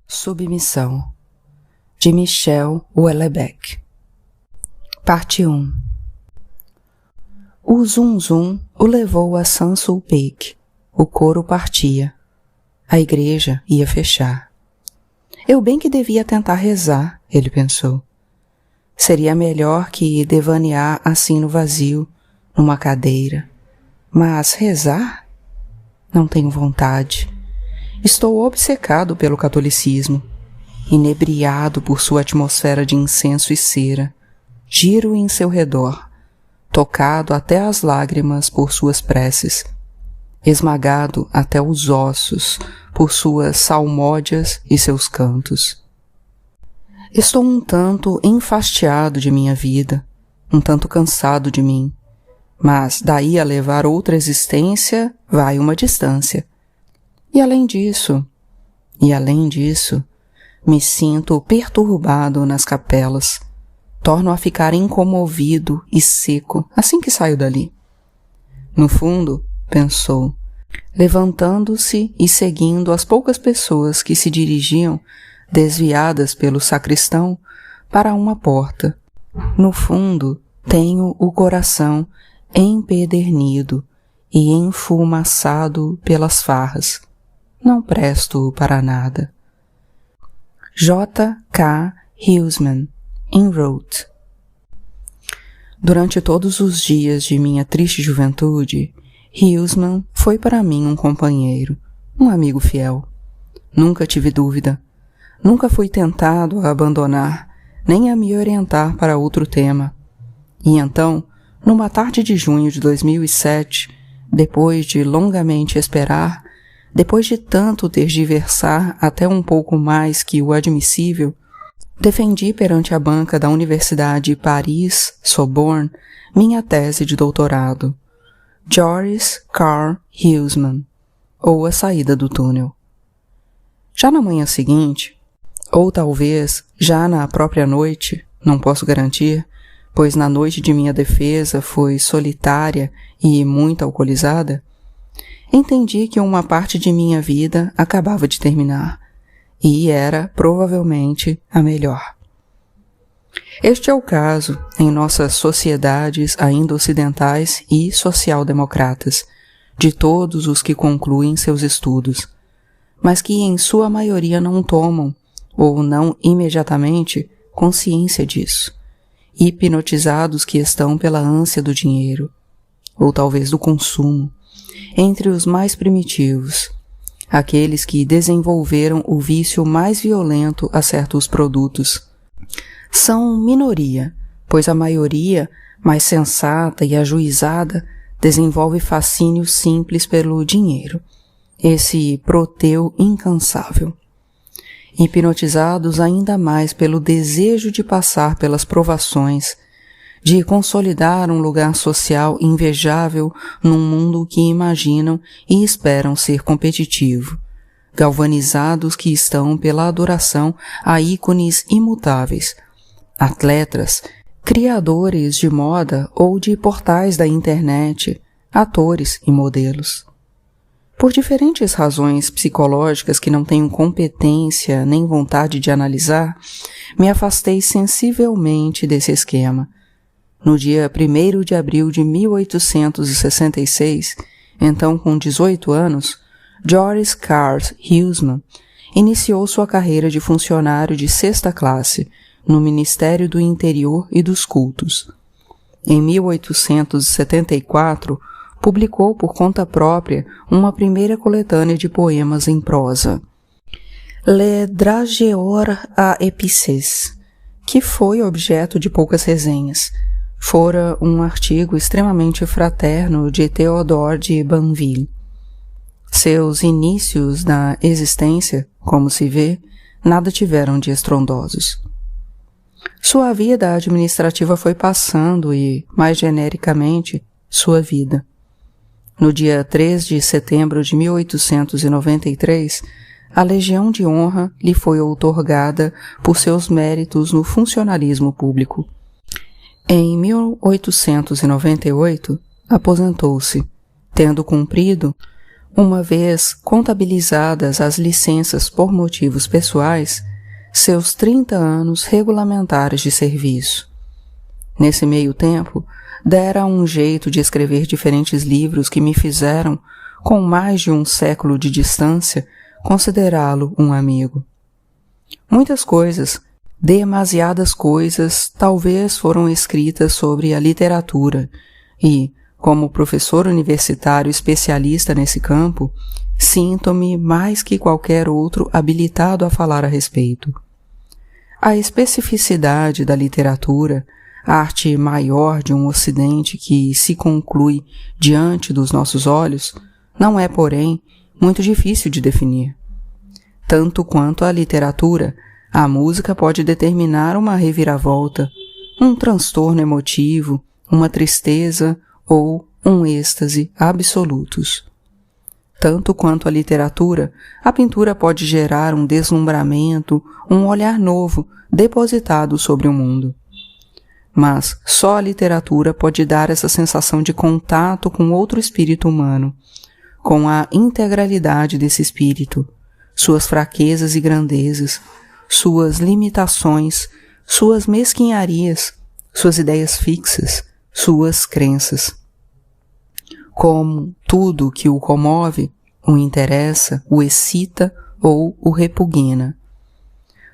Submissão, de Michel Houellebecq. Parte 1. O zum-zum o levou a Saint-Sulpice. O coro partia. A igreja ia fechar. Eu bem que devia tentar rezar, ele pensou. Seria melhor que devanear assim no vazio, numa cadeira. Mas rezar? Não tenho vontade. Estou obcecado pelo catolicismo, inebriado por sua atmosfera de incenso e cera. Giro em seu redor, tocado até as lágrimas por suas preces, esmagado até os ossos por suas salmódias e seus cantos. Estou um tanto enfastiado de minha vida, um tanto cansado de mim, mas daí a levar outra existência vai uma distância. E além disso, me sinto perturbado nas capelas. Torno a ficar incomovido e seco assim que saio dali. No fundo, pensou, levantando-se e seguindo as poucas pessoas que se dirigiam, desviadas pelo sacristão, para uma porta. No fundo, tenho o coração empedernido e enfumaçado pelas farras. Não presto para nada. J. K. Huysmans, em Roth. Durante todos os dias de minha triste juventude, Huysmans foi para mim um companheiro, um amigo fiel. Nunca tive dúvida. Nunca fui tentado a abandonar, nem a me orientar para outro tema. E então, numa tarde de junho de 2007, depois de longamente esperar, depois de tanto tergiversar até um pouco mais que o admissível, defendi perante a banca da Universidade Paris-Sorbonne minha tese de doutorado, Joris Karl Huysmans, ou A Saída do Túnel. Já na manhã seguinte, ou talvez já na própria noite, não posso garantir, pois na noite de minha defesa foi solitária e muito alcoolizada, entendi que uma parte de minha vida acabava de terminar, e era, provavelmente, a melhor. Este é o caso em nossas sociedades ainda ocidentais e social-democratas, de todos os que concluem seus estudos, mas que em sua maioria não tomam, ou não imediatamente, consciência disso, hipnotizados que estão pela ânsia do dinheiro, ou talvez do consumo, entre os mais primitivos, aqueles que desenvolveram o vício mais violento a certos produtos. São minoria, pois a maioria, mais sensata e ajuizada, desenvolve fascínio simples pelo dinheiro, esse proteu incansável. Hipnotizados ainda mais pelo desejo de passar pelas provações, de consolidar um lugar social invejável num mundo que imaginam e esperam ser competitivo, galvanizados que estão pela adoração a ícones imutáveis, atletas, criadores de moda ou de portais da internet, atores e modelos. Por diferentes razões psicológicas que não tenho competência nem vontade de analisar, me afastei sensivelmente desse esquema. No dia 1º de abril de 1866, então com 18 anos, Joris Karl Huysmans iniciou sua carreira de funcionário de 6ª classe no Ministério do Interior e dos Cultos. Em 1874, publicou por conta própria uma primeira coletânea de poemas em prosa, Le Drageur à Épices, que foi objeto de poucas resenhas. Fora um artigo extremamente fraterno de Théodore de Banville. Seus inícios na existência, como se vê, nada tiveram de estrondosos. Sua vida administrativa foi passando e, mais genericamente, sua vida. No dia 3 de setembro de 1893, a Legião de Honra lhe foi outorgada por seus méritos no funcionalismo público. Em 1898, aposentou-se, tendo cumprido Uma vez contabilizadas as licenças por motivos pessoais, seus 30 anos regulamentares de serviço. Nesse meio tempo, dera um jeito de escrever diferentes livros que me fizeram, com mais de um século de distância, considerá-lo um amigo. Muitas coisas, demasiadas coisas, talvez foram escritas sobre a literatura e, como professor universitário especialista nesse campo, sinto-me mais que qualquer outro habilitado a falar a respeito. A especificidade da literatura, a arte maior de um ocidente que se conclui diante dos nossos olhos, não é, porém, muito difícil de definir. Tanto quanto a literatura, a música pode determinar uma reviravolta, um transtorno emotivo, uma tristeza ou um êxtase absolutos. Tanto quanto a literatura, a pintura pode gerar um deslumbramento, um olhar novo depositado sobre o mundo. Mas só a literatura pode dar essa sensação de contato com outro espírito humano, com a integralidade desse espírito, suas fraquezas e grandezas, suas limitações, suas mesquinharias, suas ideias fixas, suas crenças. Como tudo que o comove, o interessa, o excita ou o repugna.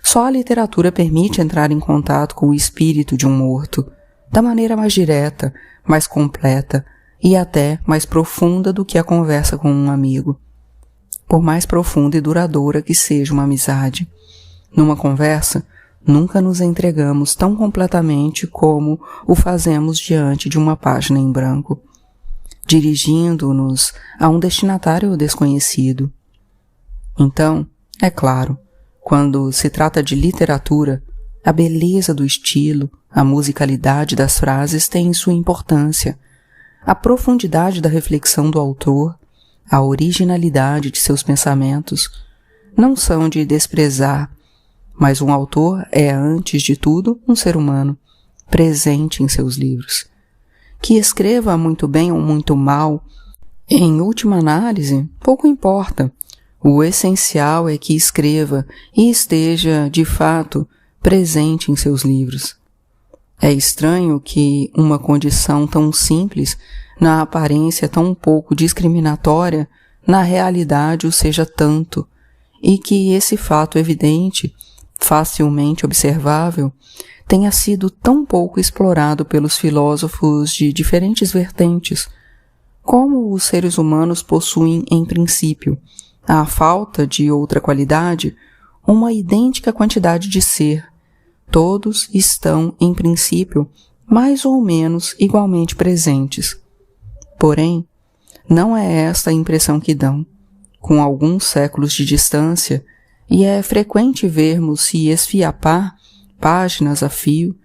Só a literatura permite entrar em contato com o espírito de um morto, da maneira mais direta, mais completa e até mais profunda do que a conversa com um amigo. Por mais profunda e duradoura que seja uma amizade, numa conversa, nunca nos entregamos tão completamente como o fazemos diante de uma página em branco, dirigindo-nos a um destinatário desconhecido. Então, é claro, quando se trata de literatura, a beleza do estilo, a musicalidade das frases têm sua importância, a profundidade da reflexão do autor, a originalidade de seus pensamentos, não são de desprezar, mas um autor é, antes de tudo, um ser humano, presente em seus livros. Que escreva muito bem ou muito mal, em última análise, pouco importa. O essencial é que escreva e esteja, de fato, presente em seus livros. É estranho que uma condição tão simples, na aparência tão pouco discriminatória, na realidade o seja tanto, e que esse fato evidente, facilmente observável, tenha sido tão pouco explorado pelos filósofos de diferentes vertentes, como os seres humanos possuem em princípio, à falta de outra qualidade, uma idêntica quantidade de ser. Todos estão, em princípio, mais ou menos igualmente presentes. Porém, não é esta a impressão que dão, com alguns séculos de distância, e é frequente vermos se esfiapar, páginas a fio,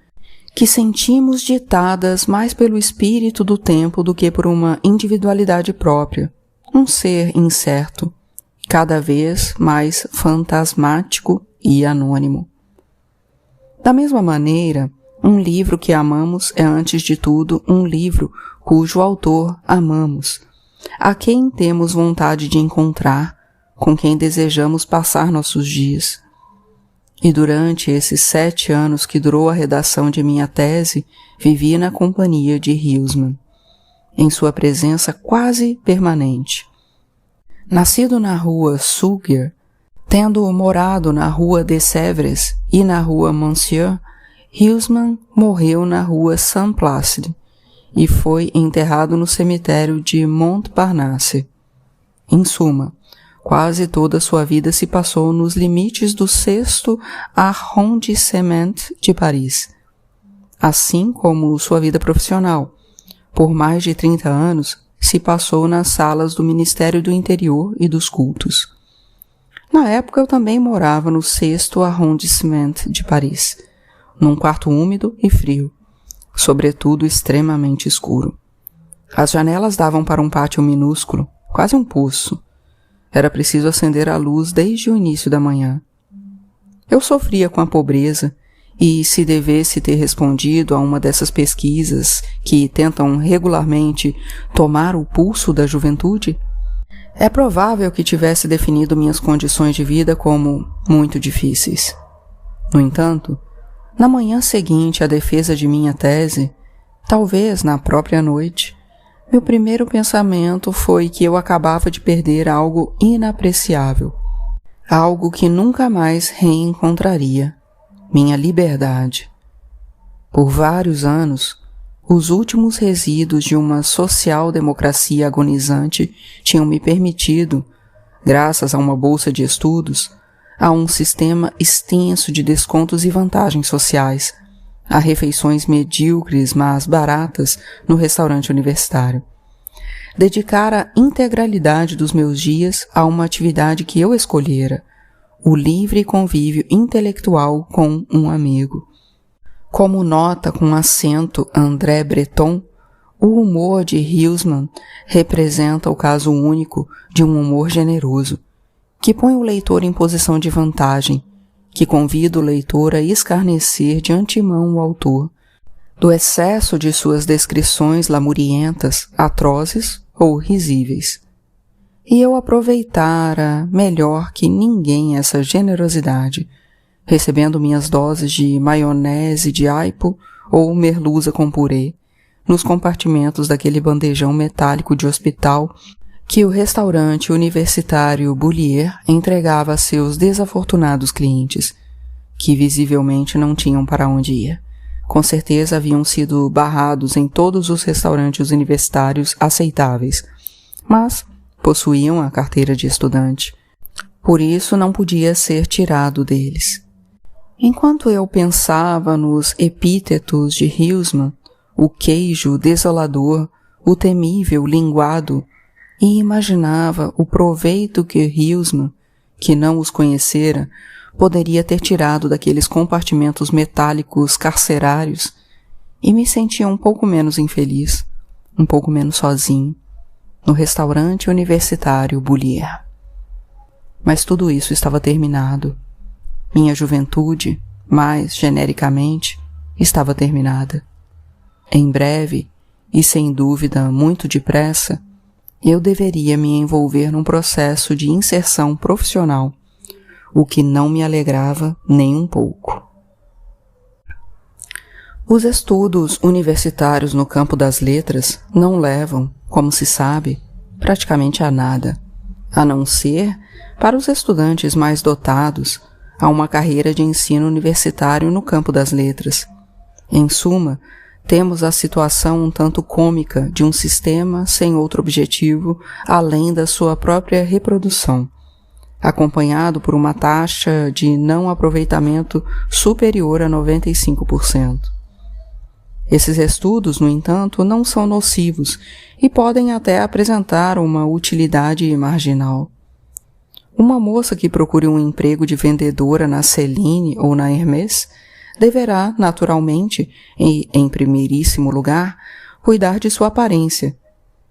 que sentimos ditadas mais pelo espírito do tempo do que por uma individualidade própria, um ser incerto, cada vez mais fantasmático e anônimo. Da mesma maneira, um livro que amamos é antes de tudo um livro cujo autor amamos, a quem temos vontade de encontrar, com quem desejamos passar nossos dias. E durante esses 7 anos que durou a redação de minha tese, vivi na companhia de Huysmans, em sua presença quase permanente. Nascido na rua Suger, tendo morado na rua de Sèvres e na rua Monsieur, Huysmans morreu na rua Saint-Placide e foi enterrado no cemitério de Montparnasse. Em suma, quase toda sua vida se passou nos limites do 6º arrondissement de Paris, assim como sua vida profissional. Por mais de 30 anos, se passou nas salas do Ministério do Interior e dos Cultos. Na época eu também morava no 6º arrondissement de Paris, num quarto úmido e frio, sobretudo extremamente escuro. As janelas davam para um pátio minúsculo, quase um poço. Era preciso acender a luz desde o início da manhã. Eu sofria com a pobreza e, se devesse ter respondido a uma dessas pesquisas que tentam regularmente tomar o pulso da juventude, É provável que tivesse definido minhas condições de vida como muito difíceis. No entanto, na manhã seguinte à defesa de minha tese, talvez na própria noite, meu primeiro pensamento foi que eu acabava de perder algo inapreciável, algo que nunca mais reencontraria, minha liberdade. Por vários anos, os últimos resíduos de uma social-democracia agonizante tinham me permitido, graças a uma bolsa de estudos, a um sistema extenso de descontos e vantagens sociais, a refeições medíocres, mas baratas, no restaurante universitário. Dedicar a integralidade dos meus dias a uma atividade que eu escolhera, o livre convívio intelectual com um amigo. Como nota com acento André Breton, o humor de Huysmans representa o caso único de um humor generoso, que põe o leitor em posição de vantagem, que convida o leitor a escarnecer de antemão o autor, do excesso de suas descrições lamurientas, atrozes ou risíveis. E eu aproveitara melhor que ninguém essa generosidade, recebendo minhas doses de maionese de aipo ou merluza com purê, nos compartimentos daquele bandejão metálico de hospital que o restaurante universitário Bullier entregava a seus desafortunados clientes, que visivelmente não tinham para onde ir. Com certeza haviam sido barrados em todos os restaurantes universitários aceitáveis, mas possuíam a carteira de estudante. Por isso não podia ser tirado deles. Enquanto eu pensava nos epítetos de Huysmans, o queijo desolador, o temível linguado, e imaginava o proveito que Huysmans, que não os conhecera, poderia ter tirado daqueles compartimentos metálicos carcerários, e me sentia um pouco menos infeliz, um pouco menos sozinho, no restaurante universitário Bullier. Mas tudo isso estava terminado. Minha juventude, mais genericamente, estava terminada. Em breve, e sem dúvida muito depressa, eu deveria me envolver num processo de inserção profissional, o que não me alegrava nem um pouco. Os estudos universitários no campo das letras não levam, como se sabe, praticamente a nada, a não ser, para os estudantes mais dotados, a uma carreira de ensino universitário no campo das letras. Em suma, temos a situação um tanto cômica de um sistema sem outro objetivo além da sua própria reprodução, acompanhado por uma taxa de não aproveitamento superior a 95%. Esses estudos, no entanto, não são nocivos e podem até apresentar uma utilidade marginal. Uma moça que procure um emprego de vendedora na Celine ou na Hermès deverá, naturalmente, e em primeiríssimo lugar, cuidar de sua aparência.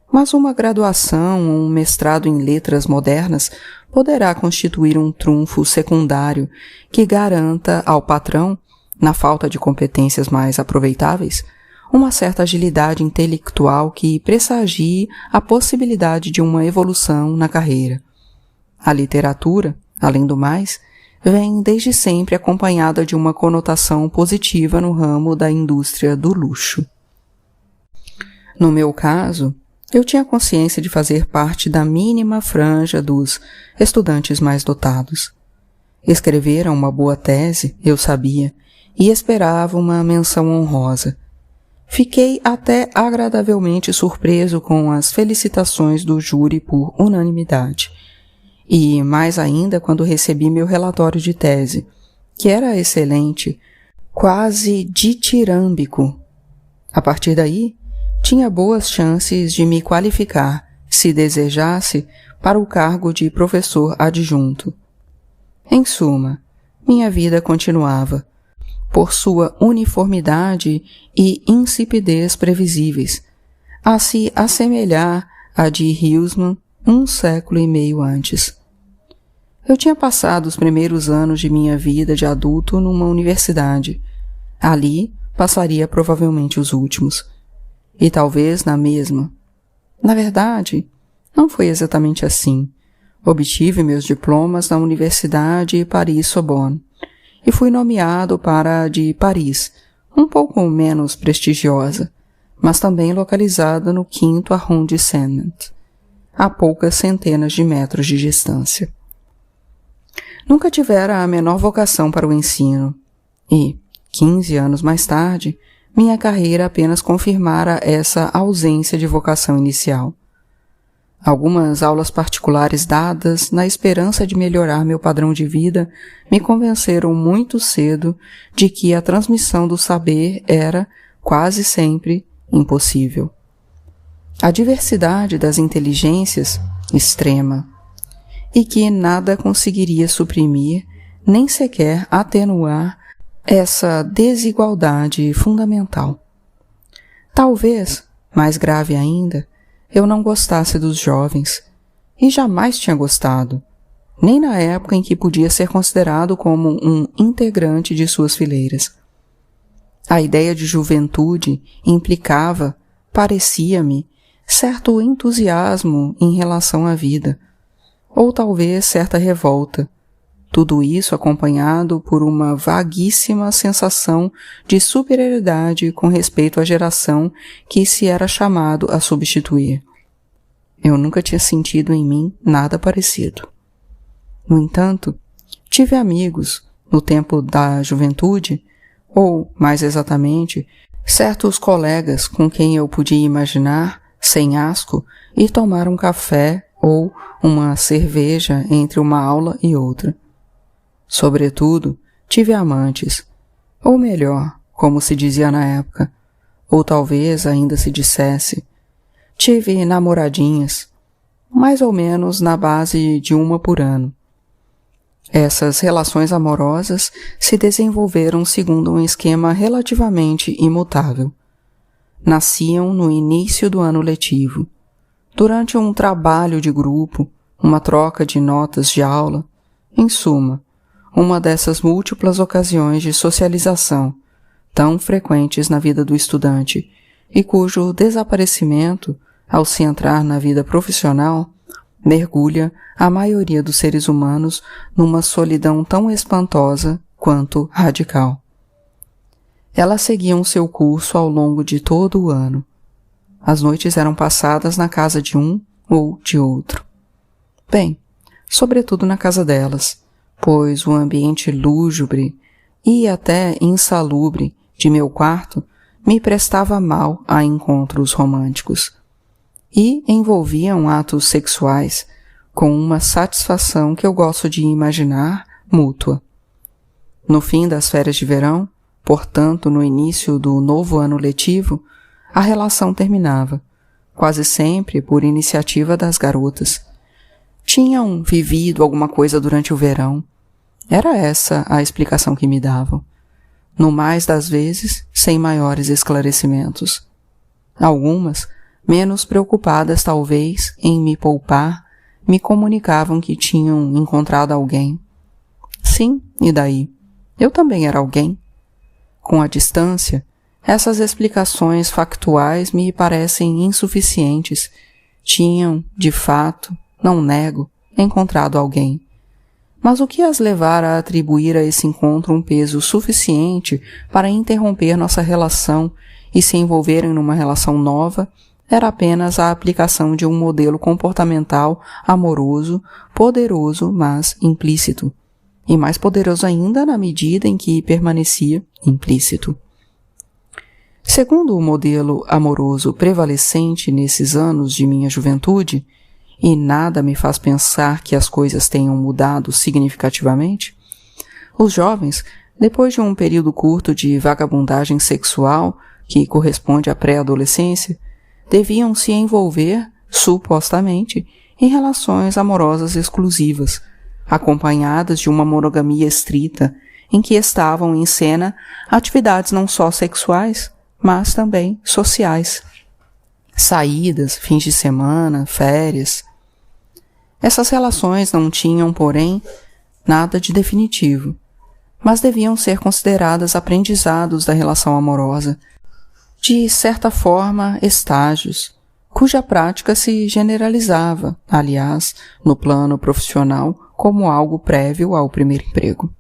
Mas uma graduação ou um mestrado em letras modernas poderá constituir um trunfo secundário que garanta ao patrão, na falta de competências mais aproveitáveis, uma certa agilidade intelectual que pressagie a possibilidade de uma evolução na carreira. A literatura, além do mais, vem desde sempre acompanhada de uma conotação positiva no ramo da indústria do luxo. No meu caso, eu tinha consciência de fazer parte da mínima franja dos estudantes mais dotados. Escrevera uma boa tese, eu sabia, e esperava uma menção honrosa. Fiquei até agradavelmente surpreso com as felicitações do júri por unanimidade. E mais ainda quando recebi meu relatório de tese, que era excelente, quase ditirâmbico. A partir daí, tinha boas chances de me qualificar, se desejasse, para o cargo de professor adjunto. Em suma, minha vida continuava, por sua uniformidade e insipidez previsíveis, a se assemelhar à de Huysmans 1 século e meio antes. Eu tinha passado os primeiros anos de minha vida de adulto numa universidade. Ali passaria provavelmente os últimos. E talvez na mesma. Na verdade, Não foi exatamente assim. Obtive meus diplomas na Universidade Paris-Sorbonne e fui nomeado para a de Paris, um pouco menos prestigiosa, mas também localizada no 5º arrondissement, a poucas centenas de metros de distância. Nunca tivera a menor vocação para o ensino e, 15 anos mais tarde, minha carreira apenas confirmara essa ausência de vocação inicial. Algumas aulas particulares dadas na esperança de melhorar meu padrão de vida me convenceram muito cedo de que a transmissão do saber era, quase sempre, impossível. A diversidade das inteligências, extrema, e que nada conseguiria suprimir, nem sequer atenuar essa desigualdade fundamental. Talvez, mais grave ainda, eu não gostasse dos jovens, e jamais tinha gostado, nem na época em que podia ser considerado como um integrante de suas fileiras. A ideia de juventude implicava, parecia-me, certo entusiasmo em relação à vida, ou talvez certa revolta, tudo isso acompanhado por uma vaguíssima sensação de superioridade com respeito à geração que se era chamado a substituir. Eu nunca tinha sentido em mim nada parecido. No entanto, tive amigos, no tempo da juventude, ou, mais exatamente, certos colegas com quem eu podia imaginar, sem asco, ir tomar um café ou uma cerveja entre uma aula e outra. Sobretudo, tive amantes, ou melhor, como se dizia na época, ou talvez ainda se dissesse, tive namoradinhas, mais ou menos na base de uma por ano. Essas relações amorosas se desenvolveram segundo um esquema relativamente imutável. Nasciam no início do ano letivo, durante um trabalho de grupo, uma troca de notas de aula, em suma, uma dessas múltiplas ocasiões de socialização, tão frequentes na vida do estudante, e cujo desaparecimento, ao se entrar na vida profissional, mergulha a maioria dos seres humanos numa solidão tão espantosa quanto radical. Elas seguiam seu curso ao longo de todo o ano. As noites eram passadas na casa de um ou de outro. Bem, sobretudo na casa delas, pois o ambiente lúgubre e até insalubre de meu quarto me prestava mal a encontros românticos e envolviam atos sexuais com uma satisfação que eu gosto de imaginar mútua. No fim das férias de verão, portanto no início do novo ano letivo, a relação terminava, quase sempre por iniciativa das garotas. Tinham vivido alguma coisa durante o verão. Era essa a explicação que me davam. No mais das vezes, sem maiores esclarecimentos. Algumas, menos preocupadas talvez em me poupar, me comunicavam que tinham encontrado alguém. Sim, e daí? Eu também era alguém. Com a distância, essas explicações factuais me parecem insuficientes. Tinham, de fato, não nego, encontrado alguém. Mas o que as levara a atribuir a esse encontro um peso suficiente para interromper nossa relação e se envolverem numa relação nova era apenas a aplicação de um modelo comportamental amoroso, poderoso, mas implícito, e mais poderoso ainda na medida em que permanecia implícito. Segundo o modelo amoroso prevalecente nesses anos de minha juventude, e nada me faz pensar que as coisas tenham mudado significativamente, os jovens, depois de um período curto de vagabundagem sexual, que corresponde à pré-adolescência, deviam se envolver, supostamente, em relações amorosas exclusivas, acompanhadas de uma monogamia estrita, em que estavam em cena atividades não só sexuais, mas também sociais. Saídas, fins de semana, férias. Essas relações não tinham, porém, nada de definitivo, mas deviam ser consideradas aprendizados da relação amorosa, de certa forma, estágios, cuja prática se generalizava, aliás, no plano profissional, como algo prévio ao primeiro emprego.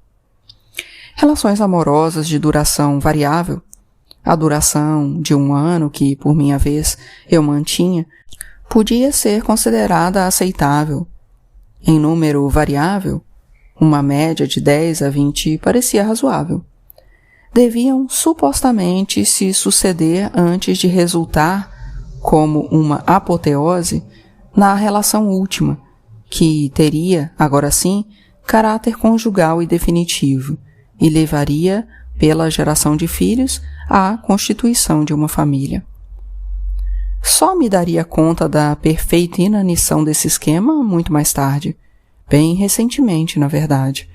Relações amorosas de duração variável, a duração de 1 ano que, por minha vez, eu mantinha, podia ser considerada aceitável. Em número variável, uma média de 10 a 20 parecia razoável. Deviam supostamente se suceder antes de resultar, como uma apoteose, na relação última, que teria, agora sim, caráter conjugal e definitivo, e levaria, pela geração de filhos, à constituição de uma família. Só me daria conta da perfeita inanição desse esquema muito mais tarde, bem recentemente, na verdade,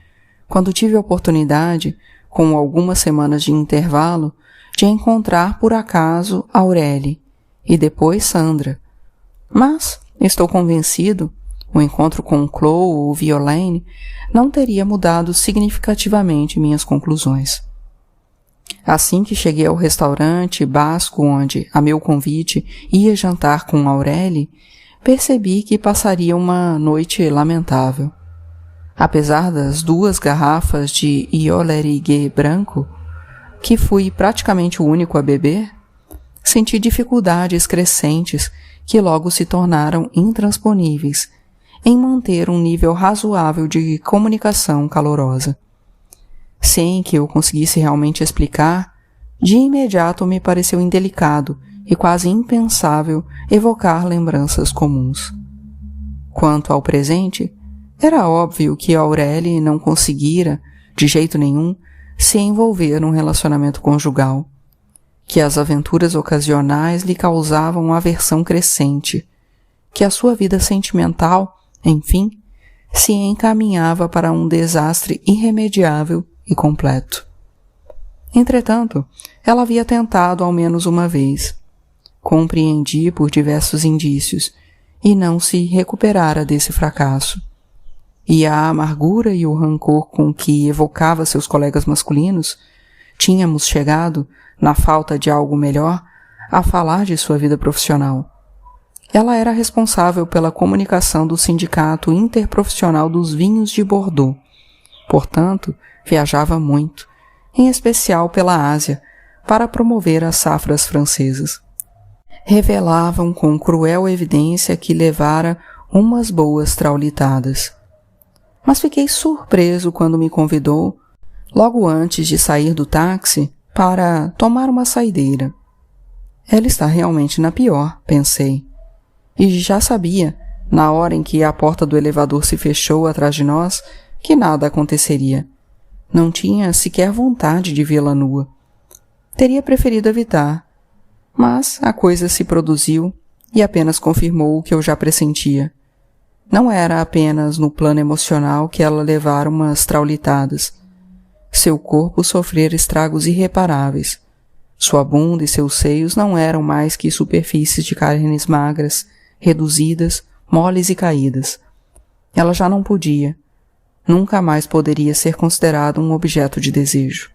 quando tive a oportunidade, com algumas semanas de intervalo, de encontrar por acaso Aurélie e depois Sandra. Mas, estou convencido, o encontro com Chloe ou Violaine não teria mudado significativamente minhas conclusões. Assim que cheguei ao restaurante basco onde, a meu convite, ia jantar com Aurélie, percebi que passaria uma noite lamentável. Apesar das 2 garrafas de Iolerigué branco, que fui praticamente o único a beber, senti dificuldades crescentes que logo se tornaram intransponíveis em manter um nível razoável de comunicação calorosa. Sem que eu conseguisse realmente explicar, de imediato me pareceu indelicado e quase impensável evocar lembranças comuns. Quanto ao presente, era óbvio que Aurélie não conseguira, de jeito nenhum, se envolver num relacionamento conjugal, que as aventuras ocasionais lhe causavam aversão crescente, que a sua vida sentimental, enfim, se encaminhava para um desastre irremediável e completo. Entretanto, ela havia tentado ao menos uma vez. Compreendi por diversos indícios, e não se recuperara desse fracasso. E a amargura e o rancor com que evocava seus colegas masculinos, tínhamos chegado, na falta de algo melhor, a falar de sua vida profissional. Ela era responsável pela comunicação do Sindicato Interprofissional dos Vinhos de Bordeaux. Portanto, viajava muito, em especial pela Ásia, para promover as safras francesas. Revelavam com cruel evidência que levara umas boas traulitadas. Mas fiquei surpreso quando me convidou, logo antes de sair do táxi, para tomar uma saideira. Ela está realmente na pior, pensei. E já sabia, na hora em que a porta do elevador se fechou atrás de nós, que nada aconteceria. Não tinha sequer vontade de vê-la nua. Teria preferido evitar. Mas a coisa se produziu e apenas confirmou o que eu já pressentia. Não era apenas no plano emocional que ela levara umas traulitadas. Seu corpo sofrera estragos irreparáveis. Sua bunda e seus seios não eram mais que superfícies de carnes magras, reduzidas, moles e caídas. Ela já não podia. Nunca mais poderia ser considerado um objeto de desejo.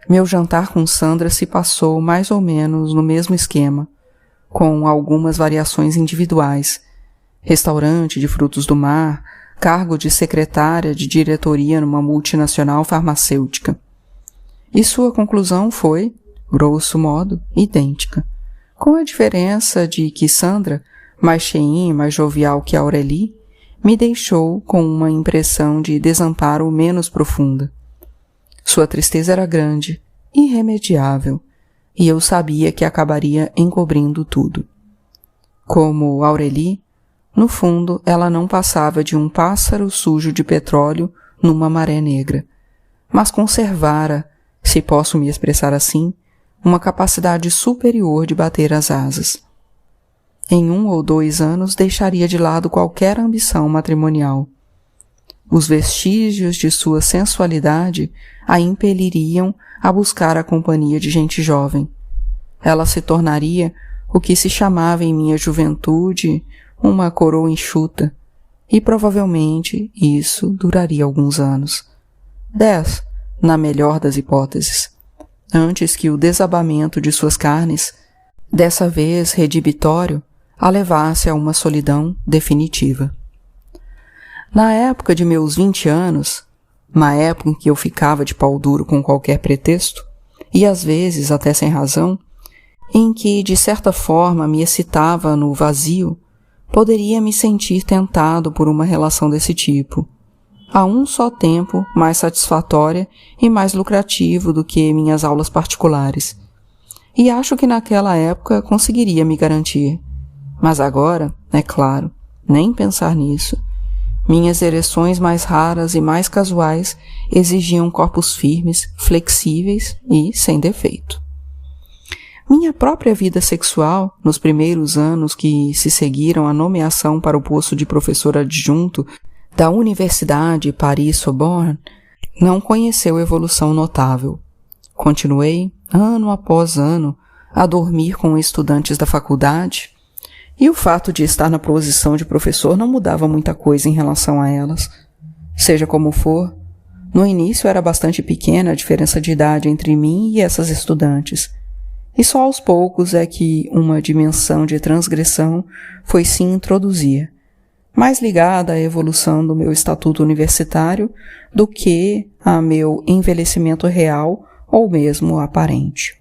Meu jantar com Sandra se passou mais ou menos no mesmo esquema, com algumas variações individuais. Restaurante de frutos do mar, cargo de secretária de diretoria numa multinacional farmacêutica. E sua conclusão foi, grosso modo, idêntica, com a diferença de que Sandra, mais cheinha e mais jovial que Aurélie, me deixou com uma impressão de desamparo menos profunda. Sua tristeza era grande, irremediável, e eu sabia que acabaria encobrindo tudo. Como Aurélie, no fundo ela não passava de um pássaro sujo de petróleo numa maré negra, mas conservara, se posso me expressar assim, uma capacidade superior de bater as asas. Em 1 ou 2 anos deixaria de lado qualquer ambição matrimonial. Os vestígios de sua sensualidade a impeliriam a buscar a companhia de gente jovem. Ela se tornaria o que se chamava em minha juventude uma coroa enxuta, e provavelmente isso duraria alguns anos. 10, na melhor das hipóteses, antes que o desabamento de suas carnes dessa vez redibitório, a levasse a uma solidão definitiva. Na época de meus 20 anos, na época em que eu ficava de pau duro com qualquer pretexto, e às vezes até sem razão, em que de certa forma me excitava no vazio, poderia me sentir tentado por uma relação desse tipo, a um só tempo mais satisfatória e mais lucrativo do que minhas aulas particulares. E acho que naquela época conseguiria me garantir. Mas agora, é claro, nem pensar nisso. Minhas ereções mais raras e mais casuais exigiam corpos firmes, flexíveis e sem defeito. Minha própria vida sexual, nos primeiros anos que se seguiram à nomeação para o posto de professor adjunto da Universidade Paris-Sorbonne, não conheceu evolução notável. Continuei, ano após ano, a dormir com estudantes da faculdade, e o fato de estar na posição de professor não mudava muita coisa em relação a elas. Seja como for, no início era bastante pequena a diferença de idade entre mim e essas estudantes, e só aos poucos é que uma dimensão de transgressão foi se introduzir, mais ligada à evolução do meu estatuto universitário do que a meu envelhecimento real ou mesmo aparente.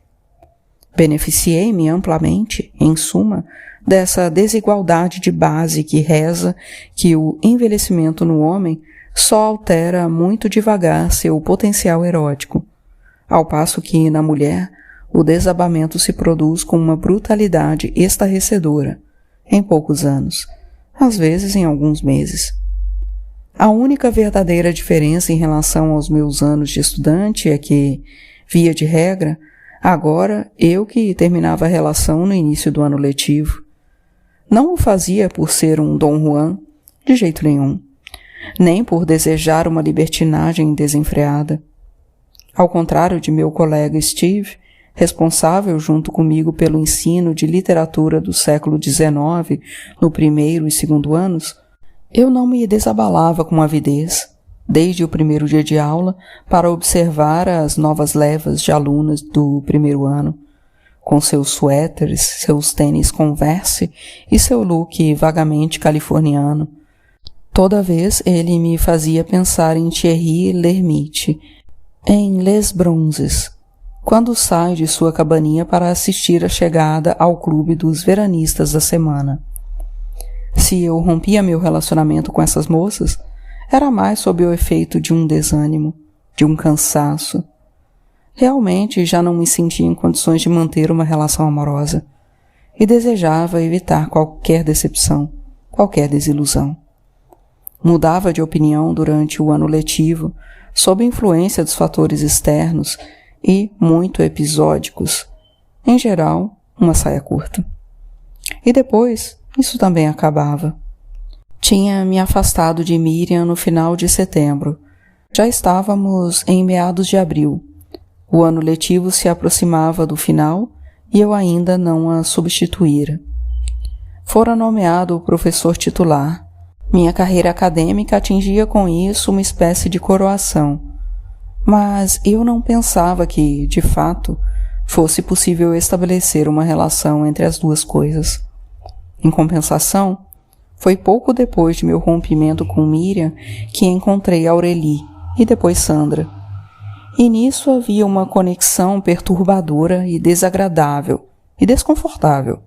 Beneficiei-me amplamente, em suma, dessa desigualdade de base que reza que o envelhecimento no homem só altera muito devagar seu potencial erótico, ao passo que na mulher o desabamento se produz com uma brutalidade estarrecedora, em poucos anos, às vezes em alguns meses. A única verdadeira diferença em relação aos meus anos de estudante é que, via de regra, agora eu que terminava a relação no início do ano letivo. Não o fazia por ser um Dom Juan, de jeito nenhum, nem por desejar uma libertinagem desenfreada. Ao contrário de meu colega Steve, responsável junto comigo pelo ensino de literatura do século XIX no primeiro e segundo anos, eu não me desabalava com avidez, desde o primeiro dia de aula, para observar as novas levas de alunas do primeiro ano, com seus suéteres, seus tênis Converse e seu look vagamente californiano. Toda vez ele me fazia pensar em Thierry Lhermitte, em Les Bronzes, quando sai de sua cabaninha para assistir a chegada ao clube dos veranistas da semana. Se eu rompia meu relacionamento com essas moças, era mais sob o efeito de um desânimo, de um cansaço. Realmente já não me sentia em condições de manter uma relação amorosa e desejava evitar qualquer decepção, qualquer desilusão. Mudava de opinião durante o ano letivo, sob influência dos fatores externos e muito episódicos, em geral, uma saia curta. E depois, isso também acabava. Tinha me afastado de Miriam no final de setembro. Já estávamos em meados de abril. O ano letivo se aproximava do final e eu ainda não a substituíra. Fora nomeado professor titular. Minha carreira acadêmica atingia com isso uma espécie de coroação. Mas eu não pensava que, de fato, fosse possível estabelecer uma relação entre as duas coisas. Em compensação, foi pouco depois de meu rompimento com Miriam que encontrei Aurélie e depois Sandra. E nisso havia uma conexão perturbadora e desagradável e desconfortável,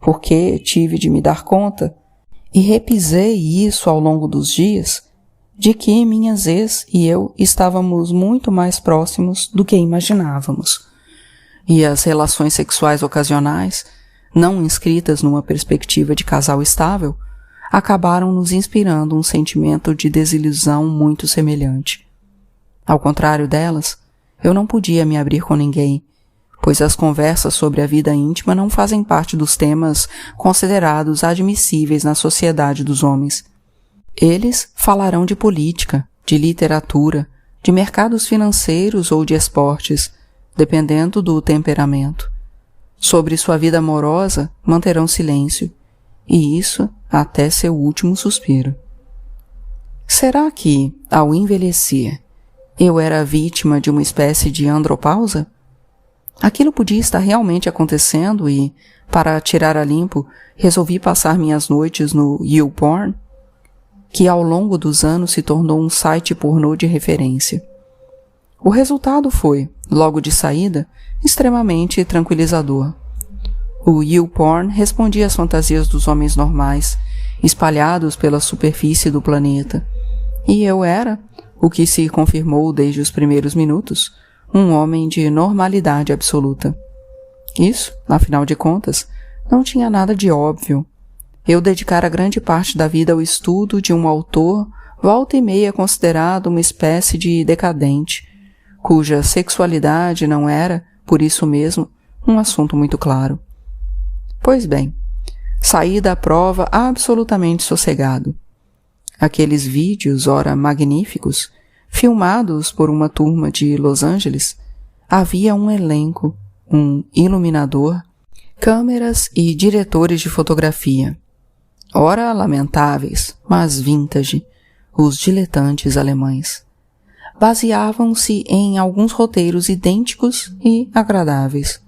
porque tive de me dar conta, e repisei isso ao longo dos dias, de que minhas ex e eu estávamos muito mais próximos do que imaginávamos. E as relações sexuais ocasionais, não inscritas numa perspectiva de casal estável, acabaram nos inspirando um sentimento de desilusão muito semelhante. Ao contrário delas, eu não podia me abrir com ninguém, pois as conversas sobre a vida íntima não fazem parte dos temas considerados admissíveis na sociedade dos homens. Eles falarão de política, de literatura, de mercados financeiros ou de esportes, dependendo do temperamento. Sobre sua vida amorosa, manterão silêncio, e isso até seu último suspiro. Será que, ao envelhecer, eu era vítima de uma espécie de andropausa? Aquilo podia estar realmente acontecendo e, para tirar a limpo, resolvi passar minhas noites no YouPorn, que ao longo dos anos se tornou um site pornô de referência. O resultado foi, logo de saída, extremamente tranquilizador. O YouPorn respondia às fantasias dos homens normais, espalhados pela superfície do planeta, e eu era, o que se confirmou desde os primeiros minutos, um homem de normalidade absoluta. Isso, afinal de contas, não tinha nada de óbvio. Eu dedicara grande parte da vida ao estudo de um autor volta e meia considerado uma espécie de decadente, cuja sexualidade não era, por isso mesmo, um assunto muito claro. Pois bem, saí da prova absolutamente sossegado. Aqueles vídeos, ora magníficos, filmados por uma turma de Los Angeles, havia um elenco, um iluminador, câmeras e diretores de fotografia. Ora lamentáveis, mas vintage, os diletantes alemães. Baseavam-se em alguns roteiros idênticos e agradáveis.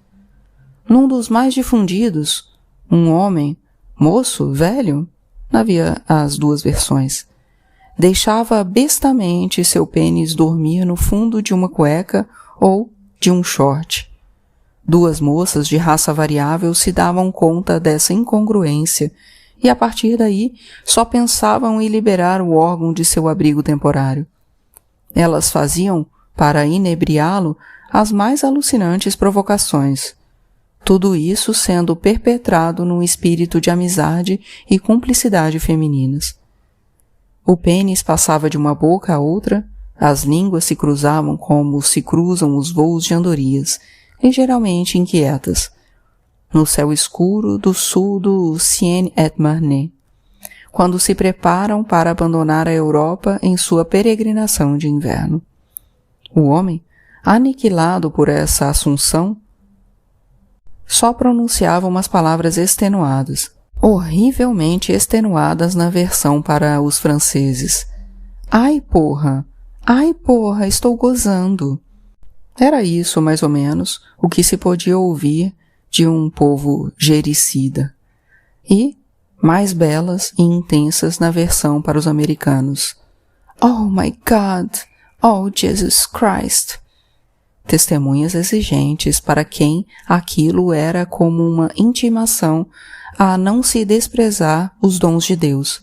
Num dos mais difundidos, um homem, moço, velho, havia as duas versões, deixava bestamente seu pênis dormir no fundo de uma cueca ou de um short. Duas moças de raça variável se davam conta dessa incongruência e, a partir daí, só pensavam em liberar o órgão de seu abrigo temporário. Elas faziam, para inebriá-lo, as mais alucinantes provocações. Tudo isso sendo perpetrado num espírito de amizade e cumplicidade femininas. O pênis passava de uma boca a outra, as línguas se cruzavam como se cruzam os voos de andorinhas, ligeiramente inquietas, no céu escuro do sul do Seine-et-Marne, quando se preparam para abandonar a Europa em sua peregrinação de inverno. O homem, aniquilado por essa assunção, só pronunciava umas palavras extenuadas, horrivelmente extenuadas na versão para os franceses. Ai, porra! Ai, porra, estou gozando! Era isso, mais ou menos, o que se podia ouvir de um povo gericida. E mais belas e intensas na versão para os americanos. Oh my God! Oh Jesus Christ! Testemunhas exigentes para quem aquilo era como uma intimação a não se desprezar os dons de Deus,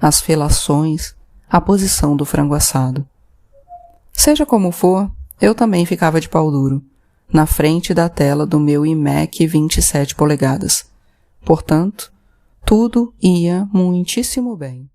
as felações, a posição do frango assado. Seja como for, eu também ficava de pau duro, na frente da tela do meu iMac 27 polegadas. Portanto, tudo ia muitíssimo bem.